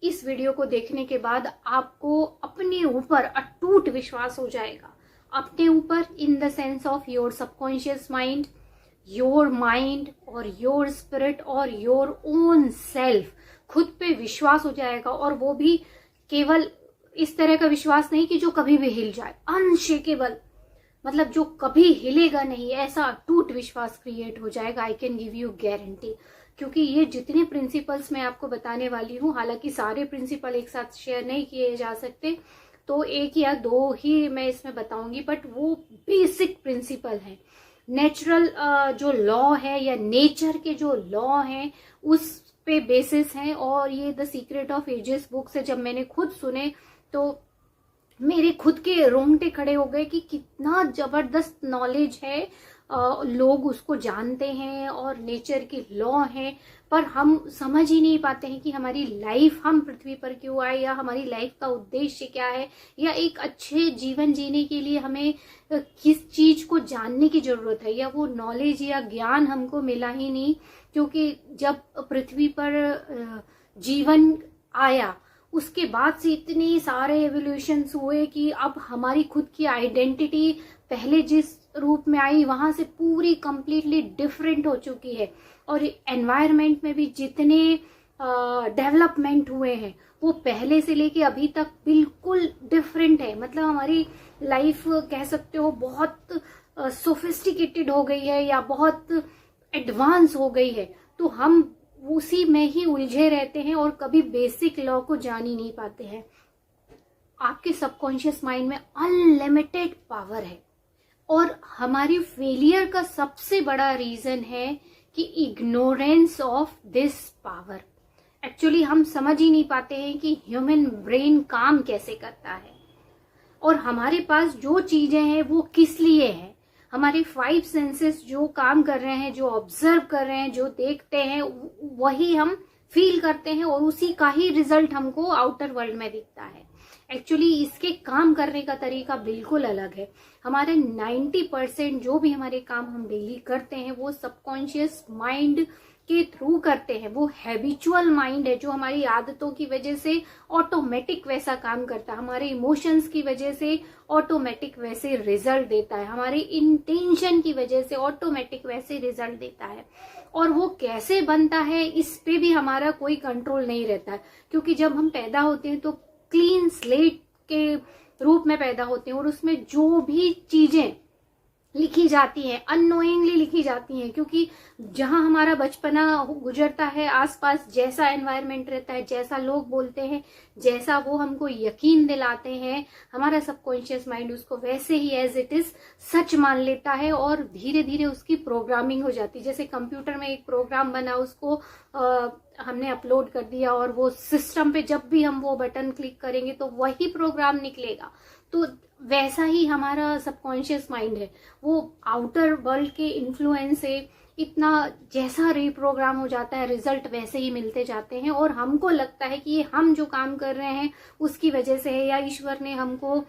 इस वीडियो को देखने के बाद आपको अपने ऊपर अटूट विश्वास हो जाएगा। अपने ऊपर in the sense of your subconscious mind, your mind और योर स्पिरिट और योर ओन सेल्फ, खुद पे विश्वास हो जाएगा। और वो भी केवल इस तरह का विश्वास नहीं कि जो कभी भी हिल जाए, अनशेकेबल, मतलब जो कभी हिलेगा नहीं, ऐसा अटूट विश्वास क्रिएट हो जाएगा। I can give you guarantee. क्योंकि ये जितने प्रिंसिपल्स मैं आपको बताने वाली हूँ, हालांकि सारे प्रिंसिपल एक साथ शेयर नहीं किए जा सकते, तो एक या दो ही मैं इसमें बताऊंगी, बट वो बेसिक प्रिंसिपल है। नेचुरल जो लॉ है या नेचर के जो लॉ हैं उस पे बेसिस हैं। और ये the secret of ages book से जब मैंने खुद सुने तो मेरे खुद के रोंगटे खड़े हो गए कि कितना जबरदस्त नॉलेज है। लोग उसको जानते हैं और नेचर के लॉ हैं, पर हम समझ ही नहीं पाते हैं कि हमारी लाइफ, हम पृथ्वी पर क्यों आए, या हमारी लाइफ का उद्देश्य क्या है, या एक अच्छे जीवन जीने के लिए हमें किस चीज को जानने की जरूरत है, या वो नॉलेज या ज्ञान हमको मिला ही नहीं। क्योंकि जब पृथ्वी पर जीवन आया उसके बाद से इतने सारे एवोल्यूशंस हुए कि अब हमारी खुद की आइडेंटिटी पहले जिस रूप में आई वहां से पूरी कंप्लीटली डिफरेंट हो चुकी है। और एनवायरनमेंट में भी जितने डेवलपमेंट हुए हैं वो पहले से लेके अभी तक बिल्कुल डिफरेंट है। मतलब हमारी लाइफ कह सकते हो बहुत सोफिस्टिकेटेड हो गई है या बहुत एडवांस हो गई है। तो हम उसी में ही उलझे रहते हैं और कभी बेसिक लॉ को जान ही नहीं पाते हैं। आपके सबकॉन्शियस माइंड में अनलिमिटेड पावर है और हमारी फेलियर का सबसे बड़ा रीजन है कि ignorance of this power. Actually हम समझ ही नहीं पाते हैं कि ह्यूमन ब्रेन काम कैसे करता है और हमारे पास जो चीजें हैं वो किस लिए है। हमारे 5 सेंसेस जो काम कर रहे हैं, जो ऑब्जर्व कर रहे हैं, जो देखते हैं, वही हम फील करते हैं और उसी का ही रिजल्ट हमको आउटर वर्ल्ड में दिखता है। एक्चुअली इसके काम करने का तरीका बिल्कुल अलग है। हमारे 90% जो भी हमारे काम हम डेली करते हैं वो सबकॉन्शियस माइंड के थ्रू करते हैं। वो हैबिचुअल माइंड है जो हमारी आदतों की वजह से ऑटोमेटिक वैसा काम करता है, हमारे इमोशंस की वजह से ऑटोमेटिक वैसे रिजल्ट देता है, हमारे इंटेंशन की वजह से ऑटोमेटिक वैसे रिजल्ट देता है। और वो कैसे बनता है इस पे भी हमारा कोई कंट्रोल नहीं रहता है। क्योंकि जब हम पैदा होते हैं तो क्लीन स्लेट के रूप में पैदा होते हैं और उसमें जो भी चीजें लिखी जाती हैं अननोइंगली लिखी जाती हैं। क्योंकि जहां हमारा बचपना गुजरता है, आसपास जैसा एनवायरनमेंट रहता है, जैसा लोग बोलते हैं, जैसा वो हमको यकीन दिलाते हैं, हमारा सबकॉन्शियस माइंड उसको वैसे ही एज इट इज सच मान लेता है और धीरे धीरे उसकी प्रोग्रामिंग हो जाती है। जैसे कंप्यूटर में एक प्रोग्राम बना, उसको हमने अपलोड कर दिया और वो सिस्टम पे जब भी हम वो बटन क्लिक करेंगे तो वही प्रोग्राम निकलेगा। तो वैसा ही हमारा सबकॉन्शियस माइंड है, वो आउटर वर्ल्ड के इन्फ्लुएंस से इतना जैसा रीप्रोग्राम हो जाता है, रिजल्ट वैसे ही मिलते जाते हैं। और हमको लगता है कि ये हम जो काम कर रहे हैं उसकी वजह से है, या ईश्वर ने हमको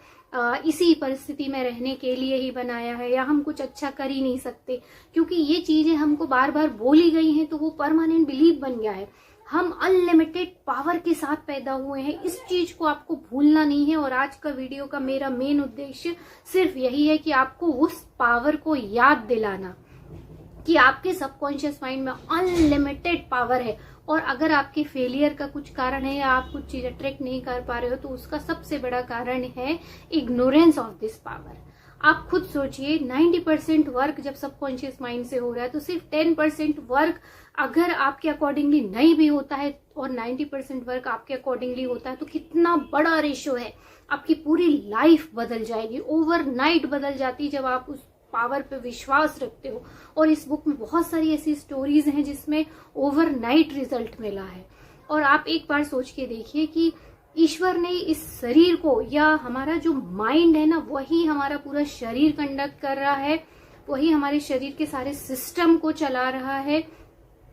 इसी परिस्थिति में रहने के लिए ही बनाया है, या हम कुछ अच्छा कर ही नहीं सकते। क्योंकि ये चीजें हमको बार बार बोली गई हैं तो वो परमानेंट बिलीफ बन गया है। हम अनलिमिटेड पावर के साथ पैदा हुए हैं, इस चीज को आपको भूलना नहीं है। और आज का वीडियो का मेरा मेन उद्देश्य सिर्फ यही है कि आपको उस पावर को याद दिलाना कि आपके सबकॉन्शियस माइंड में अनलिमिटेड पावर है। और अगर आपके फेलियर का कुछ कारण है या आप कुछ चीजें ट्रैक नहीं कर पा रहे हो तो उसका सबसे बड़ा कारण है इग्नोरेंस ऑफ दिस पावर। आप खुद सोचिए, 90% वर्क जब सबकॉन्शियस माइंड से हो रहा है तो सिर्फ 10% वर्क अगर आपके अकॉर्डिंगली नहीं भी होता है और 90% वर्क आपके अकॉर्डिंगली होता है तो कितना बड़ा रेशियो है। आपकी पूरी लाइफ बदल जाएगी, ओवरनाइट बदल जाती जब आप उस पावर पे विश्वास रखते हो। और इस बुक में बहुत सारी ऐसी स्टोरीज हैं जिसमें ओवरनाइट रिजल्ट मिला है। और आप एक बार सोच के देखिए कि ईश्वर ने इस शरीर को, या हमारा जो माइंड है ना, वही हमारा पूरा शरीर कंडक्ट कर रहा है, वही हमारे शरीर के सारे सिस्टम को चला रहा है,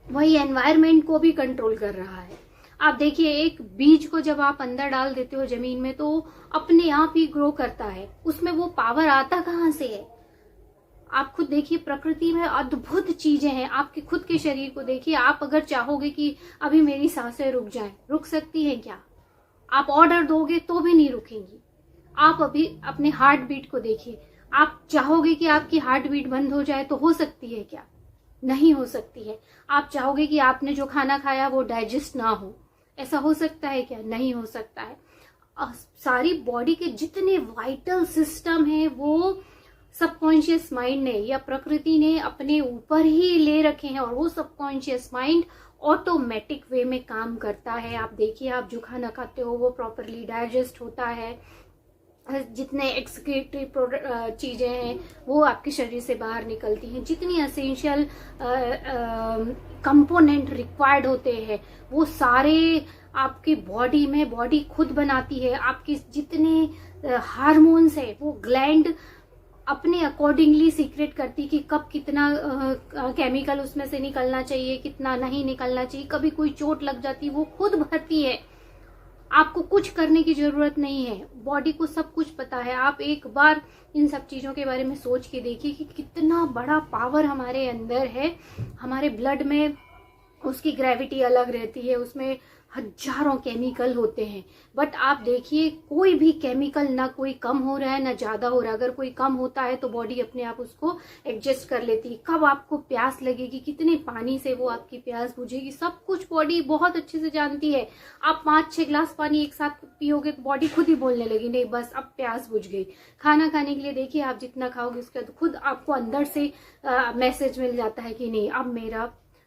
वही एनवायरनमेंट को भी कंट्रोल कर रहा है। आप देखिए, एक बीज को जब आप अंदर डाल देते हो जमीन में तो अपने आप ही ग्रो करता है, उसमें वो पावर आता कहाँ से है? आप खुद देखिए, प्रकृति में अद्भुत चीजें हैं। आपके खुद के शरीर को देखिए, आप अगर चाहोगे कि अभी मेरी सांसें रुक जाएं, रुक सकती हैं क्या? आप ऑर्डर दोगे तो भी नहीं रुकेंगी। आप अभी अपने हार्ट बीट को देखिए, आप चाहोगे कि आपकी हार्ट बीट बंद हो जाए तो हो सकती है क्या? नहीं हो सकती है। आप चाहोगे कि आपने जो खाना खाया वो डाइजेस्ट ना हो, ऐसा हो सकता है क्या? नहीं हो सकता है। सारी बॉडी के जितने वाइटल सिस्टम है वो सबकॉन्शियस माइंड ने या प्रकृति ने अपने ऊपर ही ले रखे हैं, और वो सबकॉन्शियस माइंड ऑटोमेटिक वे में काम करता है। आप देखिए, आप जो खाना खाते हो वो प्रॉपरली डाइजेस्ट होता है, जितने एक्सक्रीटरी चीजें हैं वो आपके शरीर से बाहर निकलती हैं, जितनी एसेंशियल कंपोनेंट रिक्वायर्ड होते हैं वो सारे आपकी बॉडी में बॉडी खुद बनाती है। आपके जितने हार्मोन्स है वो ग्लैंड अपने अकॉर्डिंगली सीक्रेट करती कि कब कितना केमिकल उसमें से निकलना चाहिए, कितना नहीं निकलना चाहिए। कभी कोई चोट लग जाती वो खुद भरती है, आपको कुछ करने की जरूरत नहीं है। बॉडी को सब कुछ पता है। आप एक बार इन सब चीजों के बारे में सोच के देखिए कि कितना बड़ा पावर हमारे अंदर है। हमारे ब्लड में उसकी ग्रेविटी अलग रहती है, उसमें हजारों केमिकल होते हैं, बट आप देखिए कोई भी केमिकल ना कोई कम हो रहा है ना ज्यादा हो रहा है। अगर कोई कम होता है तो बॉडी अपने आप उसको एडजस्ट कर लेती है। कब आपको प्यास लगेगी, कितने पानी से वो आपकी प्यास बुझेगी, सब कुछ बॉडी बहुत अच्छे से जानती है। आप 5-6 ग्लास पानी एक साथ पियोगे तो बॉडी खुद ही बोलने लगी नहीं बस अब प्यास बुझ गई। खाना खाने के लिए देखिए, आप जितना खाओगे उसके बाद खुद आपको अंदर से मैसेज मिल जाता है कि नहीं अब मेरा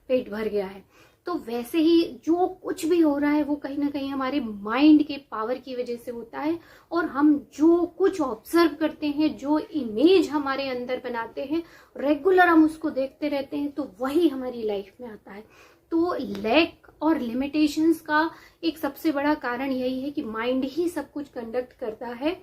पेट भर गया है। तो वैसे ही जो कुछ भी हो रहा है वो कहीं ना कहीं हमारे माइंड के पावर की वजह से होता है, और हम जो कुछ ऑब्जर्व करते हैं, जो इमेज हमारे अंदर बनाते हैं, रेगुलर हम उसको देखते रहते हैं, तो वही हमारी लाइफ में आता है। तो लैक और लिमिटेशंस का एक सबसे बड़ा कारण यही है कि माइंड ही सब कुछ कंडक्ट करता है।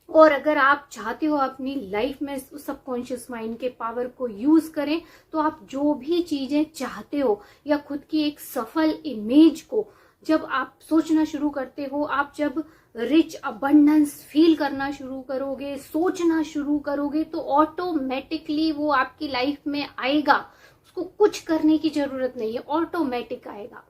और अगर आप चाहते हो अपनी लाइफ में सबकॉन्शियस माइंड के पावर को यूज करें, तो आप जो भी चीजें चाहते हो या खुद की एक सफल इमेज को जब आप सोचना शुरू करते हो, आप जब रिच अबंडेंस फील करना शुरू करोगे, सोचना शुरू करोगे, तो ऑटोमेटिकली वो आपकी लाइफ में आएगा। उसको कुछ करने की जरूरत नहीं है, ऑटोमेटिक आएगा।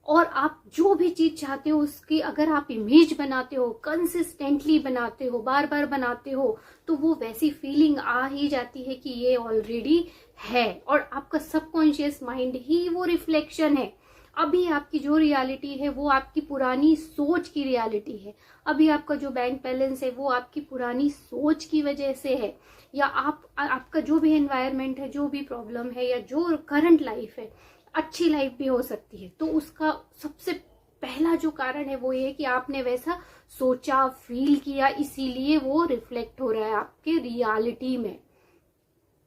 और आप जो भी चीज चाहते हो उसकी अगर आप इमेज बनाते हो, कंसिस्टेंटली बनाते हो, बार बार बनाते हो, तो वो वैसी फीलिंग आ ही जाती है कि ये ऑलरेडी है। और आपका सबकॉन्शियस माइंड ही वो रिफ्लेक्शन है। अभी आपकी जो रियलिटी है वो आपकी पुरानी सोच की रियलिटी है। अभी आपका जो बैंक बैलेंस है वो आपकी पुरानी सोच की वजह से है, या आपका जो भी एनवायरनमेंट है, जो भी प्रॉब्लम है, या जो करंट लाइफ है, अच्छी लाइफ भी हो सकती है। तो उसका सबसे पहला जो कारण है वो ये कि आपने वैसा सोचा, फील किया, इसीलिए वो रिफ्लेक्ट हो रहा है आपके रियलिटी में।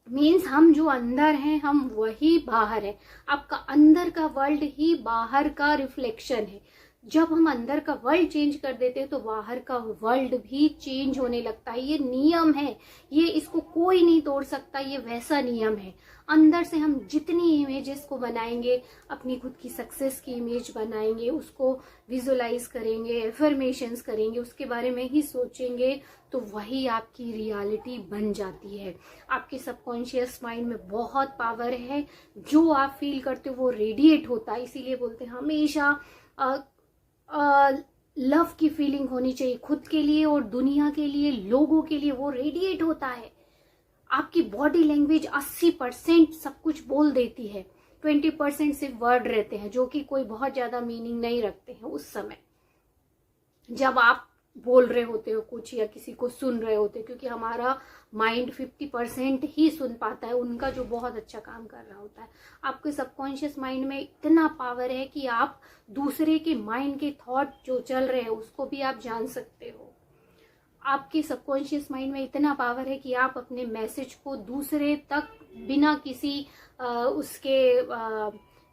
मीन्स हम जो अंदर हैं हम वही बाहर है। आपका अंदर का वर्ल्ड ही बाहर का रिफ्लेक्शन है। जब हम अंदर का वर्ल्ड चेंज कर देते हैं तो बाहर का वर्ल्ड भी चेंज होने लगता है। ये नियम है, ये इसको कोई नहीं तोड़ सकता, ये वैसा नियम है। अंदर से हम जितनी इमेजेस को बनाएंगे, अपनी खुद की सक्सेस की इमेज बनाएंगे, उसको विजुलाइज करेंगे, एफर्मेशंस करेंगे, उसके बारे में ही सोचेंगे, तो वही आपकी रियलिटी बन जाती है। आपके सबकॉन्शियस माइंड में बहुत पावर है। जो आप फील करते हो वो रेडिएट होता है। इसीलिए बोलते हैं हमेशा लव की फीलिंग होनी चाहिए खुद के लिए और दुनिया के लिए, लोगों के लिए। वो रेडिएट होता है। आपकी बॉडी लैंग्वेज 80% सब कुछ बोल देती है, 20% सिर्फ वर्ड रहते हैं जो कि कोई बहुत ज्यादा मीनिंग नहीं रखते हैं। उस समय जब आप बोल रहे होते हो कुछ या किसी को सुन रहे होते हो, क्योंकि हमारा माइंड 50% ही सुन पाता है, उनका जो बहुत अच्छा काम कर रहा होता है। आपके सबकॉन्शियस माइंड में इतना पावर है कि आप दूसरे के माइंड के थॉट जो चल रहे हैं उसको भी आप जान सकते हो। आपके सबकॉन्शियस माइंड में इतना पावर है कि आप अपने मैसेज को दूसरे तक बिना किसी उसके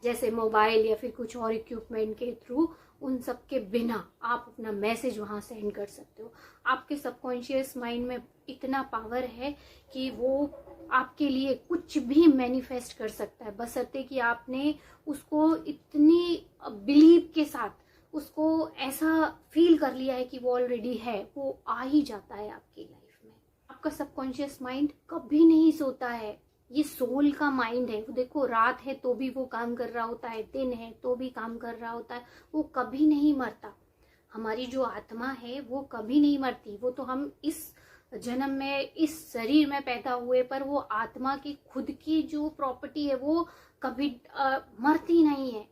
जैसे मोबाइल या फिर कुछ और इक्विपमेंट के थ्रू, उन सब के बिना आप अपना मैसेज वहां सेंड कर सकते हो। आपके सबकॉन्शियस माइंड में इतना पावर है कि वो आपके लिए कुछ भी मैनिफेस्ट कर सकता है, बशर्ते कि आपने उसको इतनी बिलीव के साथ उसको ऐसा फील कर लिया है कि वो ऑलरेडी है, वो आ ही जाता है आपकी लाइफ में। आपका सबकॉन्शियस माइंड कभी नहीं सोता है। ये सोल का माइंड है। वो देखो, रात है तो भी वो काम कर रहा होता है, दिन है तो भी काम कर रहा होता है, वो कभी नहीं मरता। हमारी जो आत्मा है वो कभी नहीं मरती। वो तो हम इस जन्म में इस शरीर में पैदा हुए, पर वो आत्मा की खुद की जो प्रॉपर्टी है वो कभी मरती नहीं है।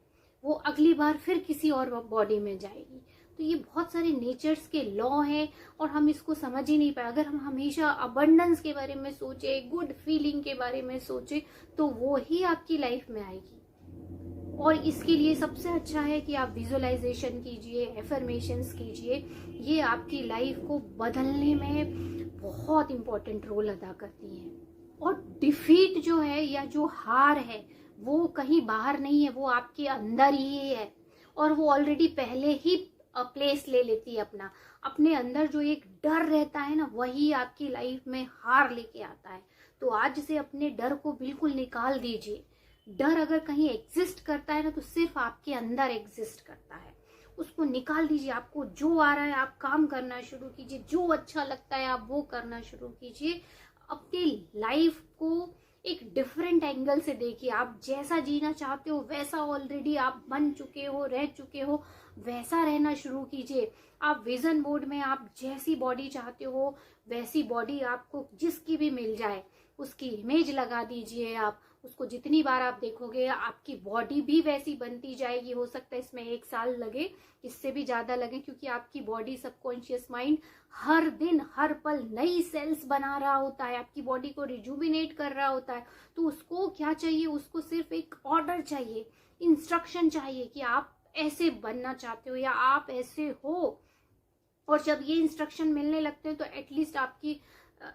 वो अगली बार फिर किसी और बॉडी में जाएगी। तो ये बहुत सारे नेचर्स के लॉ हैं और हम इसको समझ ही नहीं पाए। अगर हम हमेशा अबंडेंस के बारे में सोचे, गुड फीलिंग के बारे में सोचे, तो वो ही आपकी लाइफ में आएगी। और इसके लिए सबसे अच्छा है कि आप विजुअलाइजेशन कीजिए, एफर्मेशंस कीजिए। ये आपकी लाइफ को बदलने में बहुत इंपॉर्टेंट रोल अदा करती है। और डिफीट जो है या जो हार है वो कहीं बाहर नहीं है, वो आपके अंदर ही है। और वो ऑलरेडी पहले ही प्लेस ले लेती है अपना। अपने अंदर जो एक डर रहता है ना, वही आपकी लाइफ में हार लेके आता है। तो आज से अपने डर को बिल्कुल निकाल दीजिए। डर अगर कहीं एग्जिस्ट करता है ना, तो सिर्फ आपके अंदर एग्जिस्ट करता है। उसको निकाल दीजिए। आपको जो आ रहा है आप काम करना शुरू कीजिए, जो अच्छा लगता है आप वो करना शुरू कीजिए। अपनी लाइफ को एक डिफरेंट एंगल से देखिए। आप जैसा जीना चाहते हो वैसा ऑलरेडी आप बन चुके हो, रह चुके हो, वैसा रहना शुरू कीजिए। आप विजन बोर्ड में आप जैसी बॉडी चाहते हो वैसी बॉडी आपको जिसकी भी मिल जाए उसकी इमेज लगा दीजिए। आप उसको जितनी बार आप देखोगे आपकी बॉडी भी वैसी बनती जाएगी। हो सकता है इसमें 1 साल लगे, इससे भी ज्यादा लगे, क्योंकि आपकी बॉडी, सबकॉन्शियस माइंड हर दिन हर पल नई सेल्स बना रहा होता है, आपकी बॉडी को रिजुविनेट कर रहा होता है। तो उसको क्या चाहिए? उसको सिर्फ एक ऑर्डर चाहिए, इंस्ट्रक्शन चाहिए कि आप ऐसे बनना चाहते हो या आप ऐसे हो। और जब ये इंस्ट्रक्शन मिलने लगते हैं तो एटलीस्ट आपकी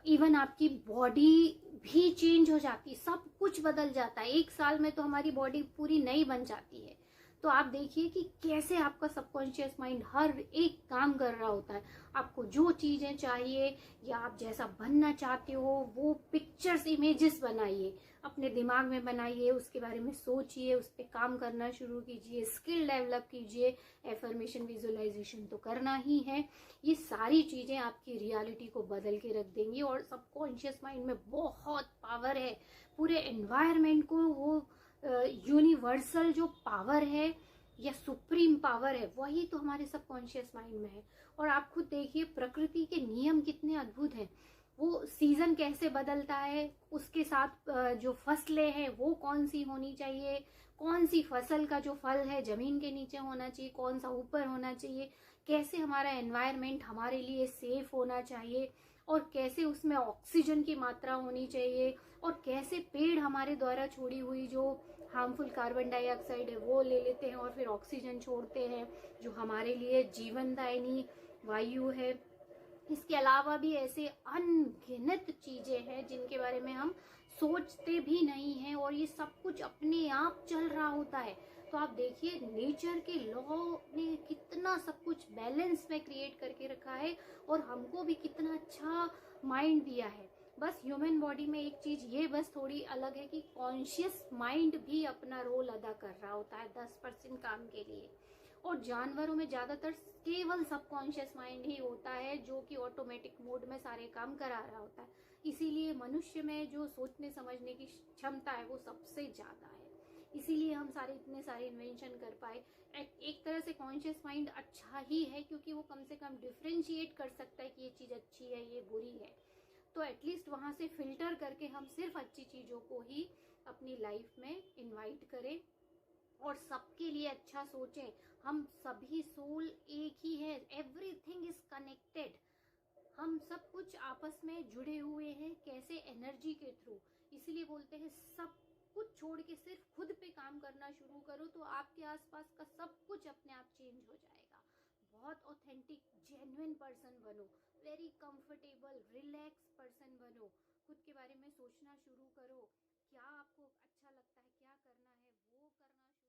इवन आपकी बॉडी भी चेंज हो जाती है, सब कुछ बदल जाता है। 1 साल में तो हमारी बॉडी पूरी नई बन जाती है। तो आप देखिए कि कैसे आपका सबकॉन्शियस माइंड हर एक काम कर रहा होता है। आपको जो चीजें चाहिए या आप जैसा बनना चाहते हो वो पिक्चर्स, इमेजेस बनाइए, अपने दिमाग में बनाइए, उसके बारे में सोचिए, उस पर काम करना शुरू कीजिए, स्किल डेवलप कीजिए। एफर्मेशन, विजुअलाइजेशन तो करना ही है। ये सारी चीजें आपकी रियलिटी को बदल के रख देंगी। और सबकॉन्शियस माइंड में बहुत पावर है। पूरे एनवायरनमेंट को वो यूनिवर्सल जो पावर है या सुप्रीम पावर है, वही तो हमारे सबकॉन्शियस माइंड में है। और आप खुद देखिए प्रकृति के नियम कितने अद्भुत हैं। वो सीजन कैसे बदलता है, उसके साथ जो फसलें हैं वो कौन सी होनी चाहिए, कौन सी फसल का जो फल है जमीन के नीचे होना चाहिए, कौन सा ऊपर होना चाहिए, कैसे हमारा एनवायरनमेंट हमारे लिए सेफ होना चाहिए, और कैसे उसमें ऑक्सीजन की मात्रा होनी चाहिए, और कैसे पेड़ हमारे द्वारा छोड़ी हुई जो हार्मफुल कार्बन डाइऑक्साइड है वो ले लेते हैं और फिर ऑक्सीजन छोड़ते हैं, जो हमारे लिए जीवनदायिनी वायु है। इसके अलावा भी ऐसे अनगिनत चीजें हैं जिनके बारे में हम सोचते भी नहीं हैं, और ये सब कुछ अपने आप चल रहा होता है। तो आप देखिए नेचर के लॉ ने कितना सब कुछ बैलेंस में क्रिएट करके रखा है, और हमको भी कितना अच्छा माइंड दिया है। बस ह्यूमन बॉडी में एक चीज ये बस थोड़ी अलग है कि कॉन्शियस माइंड भी अपना रोल अदा कर रहा होता है 10% काम के लिए। और जानवरों में ज्यादातर केवल सबकॉन्शियस माइंड ही होता है जो कि ऑटोमेटिक मोड में सारे काम करा रहा होता है। इसीलिए मनुष्य में जो सोचने समझने की क्षमता है वो सबसे ज्यादा है। इसीलिए हम सारे इतने सारे इन्वेंशन कर पाए। एक तरह से कॉन्शियस माइंड अच्छा ही है, क्योंकि वो कम से कम डिफ्रेंशिएट कर सकता है कि ये चीज अच्छी है, ये बुरी है। तो एटलीस्ट वहां से फिल्टर करके हम सिर्फ अच्छी चीजों को ही अपनी लाइफ में इनवाइट करें और सबके लिए अच्छा सोचें। हम सभी सोल एक ही है, एवरीथिंग इज कनेक्टेड। हम सब कुछ आपस में जुड़े हुए हैं, कैसे? एनर्जी के थ्रू। इसीलिए बोलते हैं सब कुछ छोड़ के सिर्फ खुद पे काम करना शुरू करो, तो आपके आसपास का सब कुछ अपने आप चेंज हो जाएगा। बहुत ऑथेंटिक, जेन्युइन पर्सन बनो, वेरी कंफर्टेबल, रिलैक्स पर्सन बनो। खुद के बारे में सोचना शुरू करो, क्या आपको अच्छा लगता है, क्या करना है वो करना